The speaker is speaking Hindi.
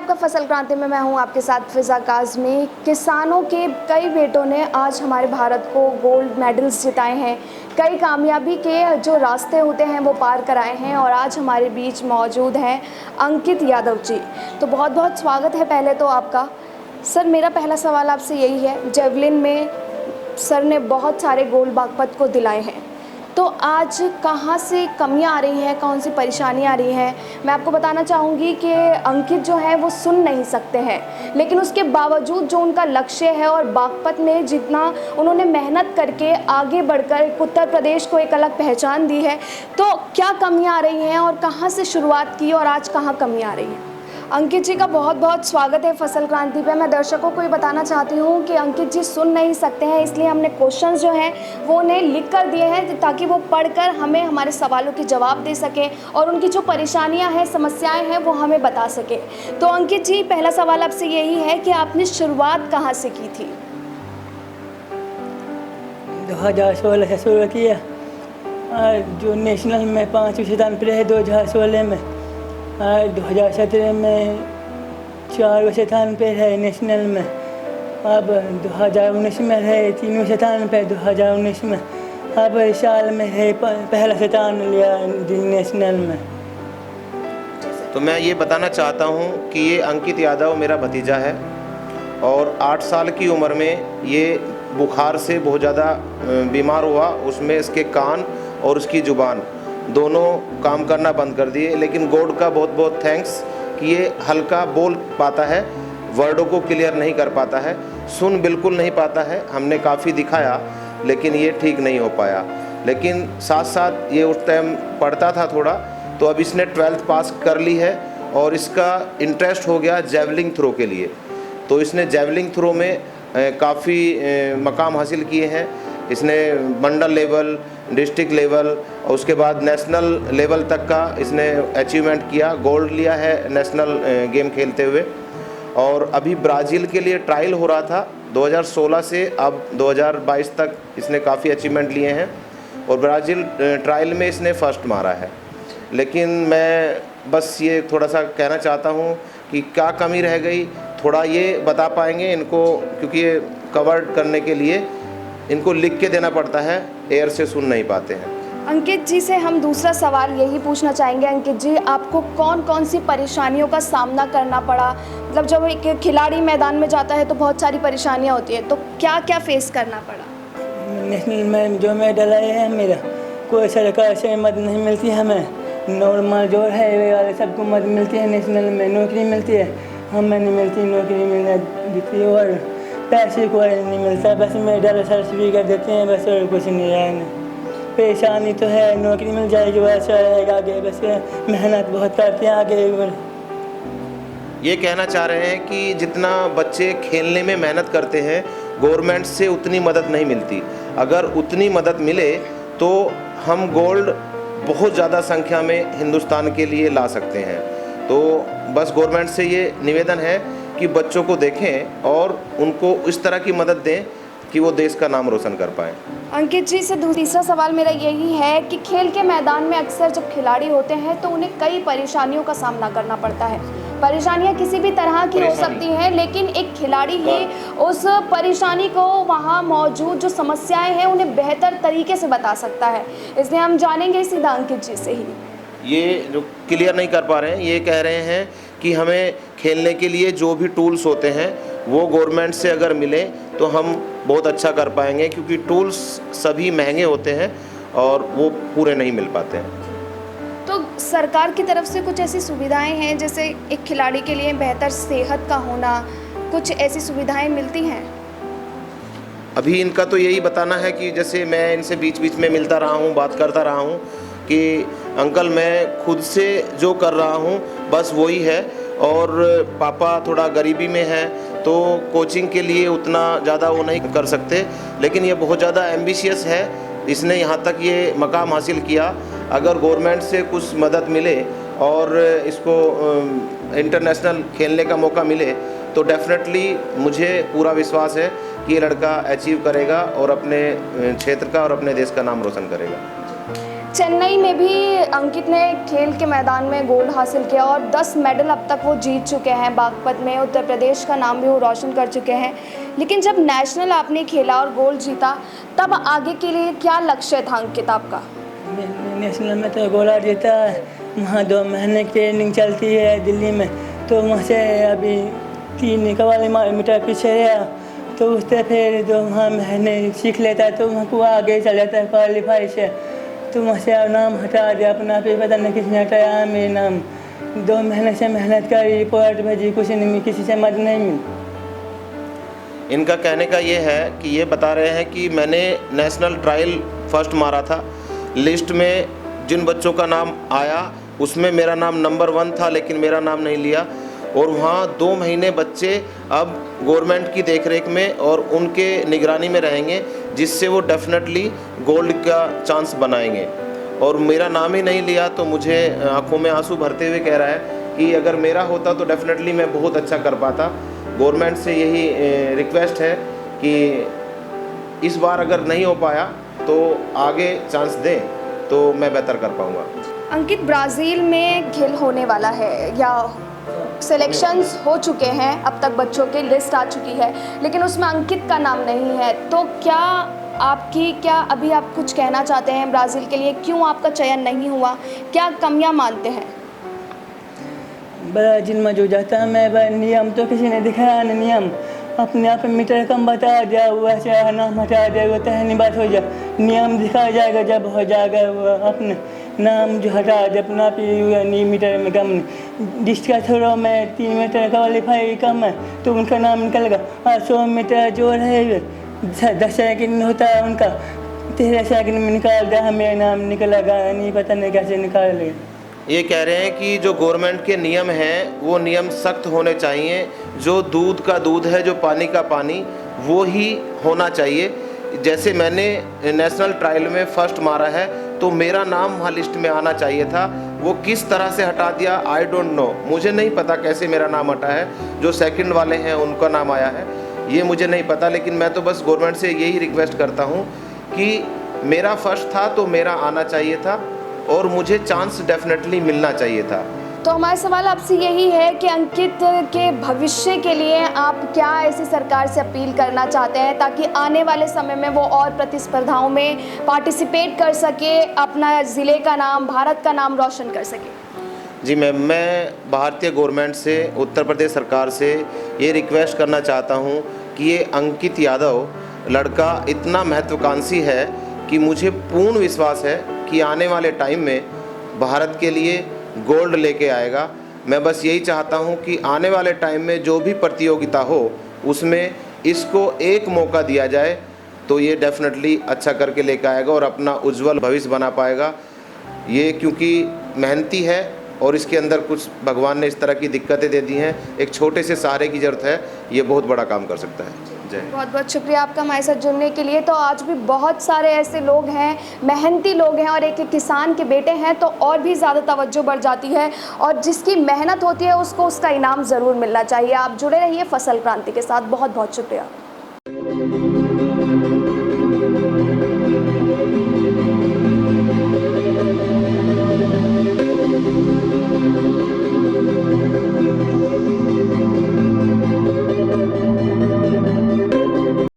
आपका फसल क्रांति में मैं हूं आपके साथ फिजा काज़मी। किसानों के कई बेटों ने आज हमारे भारत को गोल्ड मेडल्स जिताए हैं, कई कामयाबी के जो रास्ते होते हैं वो पार कराए हैं और आज हमारे बीच मौजूद हैं अंकित यादव जी। तो बहुत बहुत स्वागत है पहले तो आपका। सर, मेरा पहला सवाल आपसे यही है, जेवलिन में सर ने बहुत सारे गोल्ड बागपत को दिलाए हैं, तो आज कहाँ से कमियाँ आ रही हैं, कौन सी परेशानी आ रही है? मैं आपको बताना चाहूँगी कि अंकित जो है वो सुन नहीं सकते हैं, लेकिन उसके बावजूद जो उनका लक्ष्य है और बागपत में जितना उन्होंने मेहनत करके आगे बढ़कर उत्तर प्रदेश को एक अलग पहचान दी है, तो क्या कमियाँ आ रही हैं और कहाँ से शुरुआत की और आज कहाँ कमियाँ आ रही हैं? अंकित जी का बहुत बहुत स्वागत है फसल क्रांति पे। मैं दर्शकों को ये बताना चाहती हूँ कि अंकित जी सुन नहीं सकते हैं, इसलिए हमने क्वेश्चंस जो हैं वो उन्हें लिख कर दिए हैं ताकि वो पढ़कर हमें हमारे सवालों के जवाब दे सकें और उनकी जो परेशानियाँ हैं, समस्याएँ हैं, वो हमें बता सकें। तो अंकित जी, पहला सवाल आपसे यही है कि आपने शुरुआत कहाँ से की थी? 2016 से शुरू किया और जो नेशनल में 5 स्थान पर है 2016 में, 2017 में 4 स्थान पे है नेशनल में, अब 2019 में है 3 स्थान पे, 2019 में अब इस साल में है पहला स्थान लिया नेशनल में। तो मैं ये बताना चाहता हूँ कि ये अंकित यादव मेरा भतीजा है और 8 साल की उम्र में ये बुखार से बहुत ज़्यादा बीमार हुआ। उसमें इसके कान और उसकी ज़ुबान दोनों काम करना बंद कर दिए, लेकिन गॉड का बहुत बहुत थैंक्स कि ये हल्का बोल पाता है, वर्डों को क्लियर नहीं कर पाता है, सुन बिल्कुल नहीं पाता है। हमने काफ़ी दिखाया लेकिन ये ठीक नहीं हो पाया, लेकिन साथ साथ ये उस टाइम पढ़ता था थोड़ा, तो अब इसने 12th पास कर ली है और इसका इंटरेस्ट हो गया जेवलिंग थ्रो के लिए। तो इसने जेवलिंग थ्रो में काफ़ी मकाम हासिल किए हैं। इसने मंडल लेवल, डिस्ट्रिक्ट लेवल और उसके बाद नेशनल लेवल तक का इसने अचीवमेंट किया, गोल्ड लिया है नेशनल गेम खेलते हुए। और अभी ब्राज़ील के लिए ट्रायल हो रहा था 2016 से अब 2022 तक इसने काफ़ी अचीवमेंट लिए हैं और ब्राज़ील ट्रायल में इसने फर्स्ट मारा है। लेकिन मैं बस ये थोड़ा सा कहना चाहता हूँ कि क्या कमी रह गई, थोड़ा ये बता पाएंगे इनको, क्योंकि ये कवर करने के लिए इनको लिख के देना पड़ता है, एयर से सुन नहीं पाते हैं। अंकित जी से हम दूसरा सवाल यही पूछना चाहेंगे। अंकित जी, आपको कौन कौन सी परेशानियों का सामना करना पड़ा? मतलब जब एक खिलाड़ी मैदान में जाता है तो बहुत सारी परेशानियां होती है, तो क्या क्या फेस करना पड़ा? नेशनल में जो मेडल आए हैं मेरा, कोई सरकार से मदद नहीं मिलती हमें, नॉर्मल जो है वे वाले सबको मदद मिलती है, नेशनल में नौकरी मिलती है, हमें नहीं मिलती, नौकरी मिलती और पैसे कोई नहीं मिलता, बस मेडल सर्टिफिकेट देते हैं बस, और कुछ नहीं है। परेशानी तो है, नौकरी मिल जाएगी बस रहेगा आगे, बस मेहनत बहुत करते हैं आगे। ये कहना चाह रहे हैं कि जितना बच्चे खेलने में मेहनत करते हैं गवर्नमेंट से उतनी मदद नहीं मिलती। अगर उतनी मदद मिले तो हम गोल्ड बहुत ज़्यादा संख्या में हिंदुस्तान के लिए ला सकते हैं। तो बस गवर्नमेंट से ये निवेदन है कि बच्चों को देखें और उनको इस तरह की मदद दें कि वो देश का नाम रोशन कर पाएँ। अंकित जी से तीसरा सवाल मेरा यही है कि खेल के मैदान में अक्सर जब खिलाड़ी होते हैं तो उन्हें कई परेशानियों का सामना करना पड़ता है। परेशानियां किसी भी तरह की हो सकती हैं, लेकिन एक खिलाड़ी ही उस परेशानी को, वहाँ मौजूद जो समस्याएं हैं उन्हें बेहतर तरीके से बता सकता है। इसलिए हम जानेंगे सीधा अंकित जी से ही। ये जो क्लियर नहीं कर पा रहे हैं, ये कह रहे हैं कि हमें खेलने के लिए जो भी टूल्स होते हैं वो गवर्नमेंट से अगर मिले तो हम बहुत अच्छा कर पाएंगे, क्योंकि टूल्स सभी महंगे होते हैं और वो पूरे नहीं मिल पाते हैं। तो सरकार की तरफ से कुछ ऐसी सुविधाएं हैं, जैसे एक खिलाड़ी के लिए बेहतर सेहत का होना, कुछ ऐसी सुविधाएं मिलती हैं? अभी इनका तो यही बताना है कि जैसे मैं इनसे बीच बीच में मिलता रहा हूँ, बात करता रहा हूँ कि अंकल मैं खुद से जो कर रहा हूँ बस वही है, और पापा थोड़ा गरीबी में है तो कोचिंग के लिए उतना ज़्यादा वो नहीं कर सकते, लेकिन ये बहुत ज़्यादा एम्बिशियस है, इसने यहाँ तक ये मकाम हासिल किया। अगर गवर्नमेंट से कुछ मदद मिले और इसको इंटरनेशनल खेलने का मौका मिले तो डेफिनेटली मुझे पूरा विश्वास है कि ये लड़का अचीव करेगा और अपने क्षेत्र का और अपने देश का नाम रोशन करेगा। चेन्नई में भी अंकित ने खेल के मैदान में गोल्ड हासिल किया और 10 मेडल अब तक वो जीत चुके हैं। बागपत में उत्तर प्रदेश का नाम भी वो रोशन कर चुके हैं। लेकिन जब नेशनल आपने खेला और गोल्ड जीता, तब आगे के लिए क्या लक्ष्य था अंकित आपका? नेशनल में तो गोल्ड जीता है, वहाँ 2 महीने की ट्रेनिंग चलती है दिल्ली में, तो वहाँ से अभी 3 मीटर पीछे रहा, तो उससे फिर 2 महीने सीख लेता है तो वहाँ को आगे चल जाता है क्वालिफाई से। तो वहाँ से नाम हटा दिया अपना, फिर पता नहीं किसने हटाया मेरे नाम। 2 महीने से मेहनत करी, रिपोर्ट भेजी, कुछ नहीं, किसी से मदद नहीं मिली। इनका कहने का ये है कि ये बता रहे हैं कि मैंने नेशनल ट्रायल फर्स्ट मारा था, लिस्ट में जिन बच्चों का नाम आया उसमें मेरा नाम नंबर 1 था, लेकिन मेरा नाम नहीं लिया। और वहाँ 2 महीने बच्चे अब गवर्नमेंट की देखरेख में और उनके निगरानी में रहेंगे, जिससे वो डेफिनेटली गोल्ड का चांस बनाएंगे। और मेरा नाम ही नहीं लिया तो मुझे आंखों में आंसू भरते हुए कह रहा है कि अगर मेरा होता तो डेफिनेटली मैं बहुत अच्छा कर पाता। गवर्नमेंट से यही रिक्वेस्ट है कि इस बार अगर नहीं हो पाया तो आगे चांस दें तो मैं बेहतर कर पाऊँगा। अंकित, ब्राज़ील में खेल होने वाला है या सिलेक्शंस हो चुके हैं, अब तक बच्चों की लिस्ट आ चुकी है, लेकिन उसमें अंकित का नाम नहीं है, तो क्या अभी आप कुछ कहना चाहते हैं ब्राज़ील के लिए? क्यों आपका चयन नहीं हुआ? क्या कमियां मानते हैं? ब्राज़ील में जो जाता मैं नियम तो किसी ने दिखाया नहीं, नियम अपने आप मीटर कम बता दिया, वैसे नाम हटा दिया, वो तहनी बात हो जाए। नियम दिखाया जाएगा जब हो जाएगा, वो अपने नाम जो हटा दे अपना नहीं मीटर में कम, डिस्ट्रिक्ट थोड़ा में 3 मीटर क्वालिफाई कम है तो उनका नाम निकलेगा। 100 मीटर जो है 10 सेकंड होता है उनका, 13 सेकंड में निकाल दिया, हमें नाम निकलेगा नहीं, पता नहीं कैसे निकाल लेगा। ये कह रहे हैं कि जो गवर्नमेंट के नियम हैं वो नियम सख्त होने चाहिए, जो दूध का दूध है, जो पानी का पानी, वो ही होना चाहिए। जैसे मैंने नेशनल ट्रायल में फर्स्ट मारा है तो मेरा नाम वहाँ लिस्ट में आना चाहिए था, वो किस तरह से हटा दिया आई डोंट नो, मुझे नहीं पता कैसे मेरा नाम हटा है। जो सेकंड वाले हैं उनका नाम आया है ये मुझे नहीं पता, लेकिन मैं तो बस गवर्नमेंट से यही रिक्वेस्ट करता हूँ कि मेरा फर्स्ट था तो मेरा आना चाहिए था और मुझे चांस डेफिनेटली मिलना चाहिए था। तो हमारा सवाल आपसे यही है कि अंकित के भविष्य के लिए आप क्या ऐसी सरकार से अपील करना चाहते हैं ताकि आने वाले समय में वो और प्रतिस्पर्धाओं में पार्टिसिपेट कर सके, अपना ज़िले का नाम, भारत का नाम रोशन कर सके? जी मैं भारतीय गवर्नमेंट से, उत्तर प्रदेश सरकार से ये रिक्वेस्ट करना चाहता हूँ कि ये अंकित यादव लड़का इतना महत्वाकांक्षी है कि मुझे पूर्ण विश्वास है कि आने वाले टाइम में भारत के लिए गोल्ड लेके आएगा। मैं बस यही चाहता हूँ कि आने वाले टाइम में जो भी प्रतियोगिता हो उसमें इसको एक मौका दिया जाए तो ये डेफिनेटली अच्छा करके लेके आएगा और अपना उज्जवल भविष्य बना पाएगा। ये क्योंकि मेहनती है और इसके अंदर कुछ भगवान ने इस तरह की दिक्कतें दे दी हैं, एक छोटे से सहारे की ज़रूरत है, ये बहुत बड़ा काम कर सकता है। बहुत बहुत शुक्रिया आपका हमारे साथ जुड़ने के लिए। तो आज भी बहुत सारे ऐसे लोग हैं, मेहनती लोग हैं और एक किसान के बेटे हैं तो और भी ज़्यादा तवज्जो बढ़ जाती है और जिसकी मेहनत होती है उसको उसका इनाम ज़रूर मिलना चाहिए। आप जुड़े रहिए फसल क्रांति के साथ। बहुत बहुत शुक्रिया।